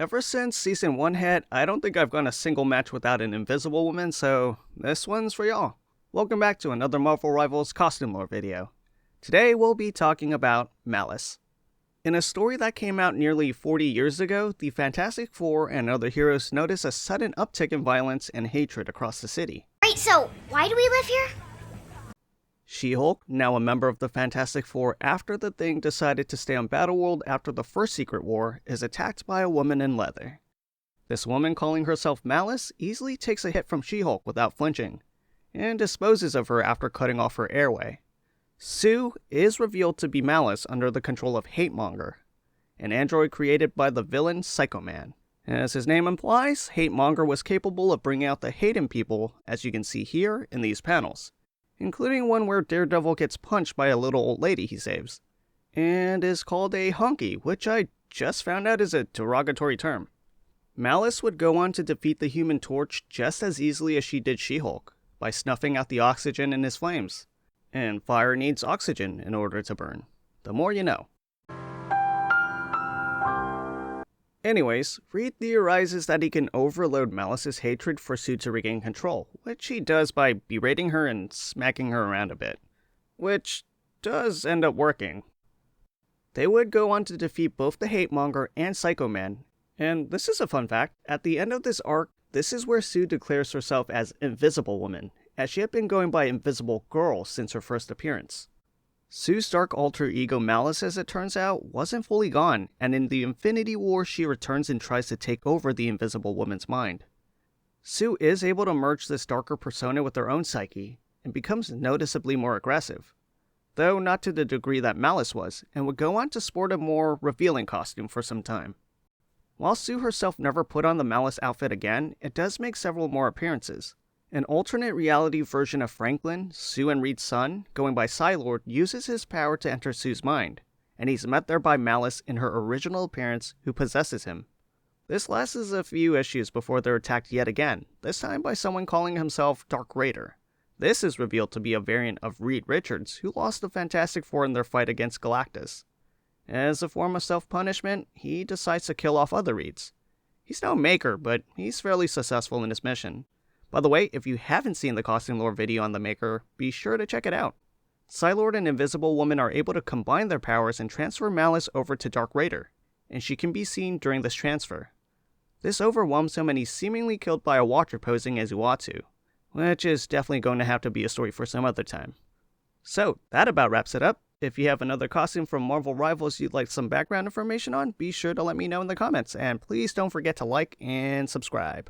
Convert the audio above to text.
Ever since Season 1 hit, I don't think I've gone a single match without an invisible woman, so this one's for y'all. Welcome back to another Marvel Rivals costume lore video. Today we'll be talking about Malice. In a story that came out nearly 40 years ago, the Fantastic Four and other heroes notice a sudden uptick in violence and hatred across the city. Right, so why do we live here? She-Hulk, now a member of the Fantastic Four after the Thing decided to stay on Battleworld after the first Secret War, is attacked by a woman in leather. This woman, calling herself Malice, easily takes a hit from She-Hulk without flinching, and disposes of her after cutting off her airway. Sue is revealed to be Malice under the control of Hate-Monger, an android created by the villain Psycho Man. As his name implies, Hate-Monger was capable of bringing out the hate in people, as you can see here in these panels, including one where Daredevil gets punched by a little old lady he saves, and is called a honky, which I just found out is a derogatory term. Malice would go on to defeat the Human Torch just as easily as she did She-Hulk, by snuffing out the oxygen in his flames. And fire needs oxygen in order to burn. The more you know. Anyways, Reed theorizes that he can overload Malice's hatred for Sue to regain control, which he does by berating her and smacking her around a bit. Which does end up working. They would go on to defeat both the Hate-Monger and Psycho Man, and this is a fun fact, at the end of this arc, this is where Sue declares herself as Invisible Woman, as she had been going by Invisible Girl since her first appearance. Sue's dark alter ego Malice, as it turns out, wasn't fully gone, and in the Infinity War she returns and tries to take over the Invisible Woman's mind. Sue is able to merge this darker persona with her own psyche, and becomes noticeably more aggressive, though not to the degree that Malice was, and would go on to sport a more revealing costume for some time. While Sue herself never put on the Malice outfit again, it does make several more appearances. An alternate reality version of Franklin, Sue and Reed's son, going by Psylord, uses his power to enter Sue's mind, and he's met there by Malice in her original appearance, who possesses him. This lasts a few issues before they're attacked yet again, this time by someone calling himself Dark Raider. This is revealed to be a variant of Reed Richards, who lost the Fantastic Four in their fight against Galactus. As a form of self-punishment, he decides to kill off other Reeds. He's no Maker, but he's fairly successful in his mission. By the way, if you haven't seen the costume lore video on the Maker, be sure to check it out. Psylord and Invisible Woman are able to combine their powers and transfer Malice over to Dark Raider, and she can be seen during this transfer. This overwhelms him and he's seemingly killed by a Watcher posing as Uatu, which is definitely going to have to be a story for some other time. So, that about wraps it up. If you have another costume from Marvel Rivals you'd like some background information on, be sure to let me know in the comments, and please don't forget to like and subscribe.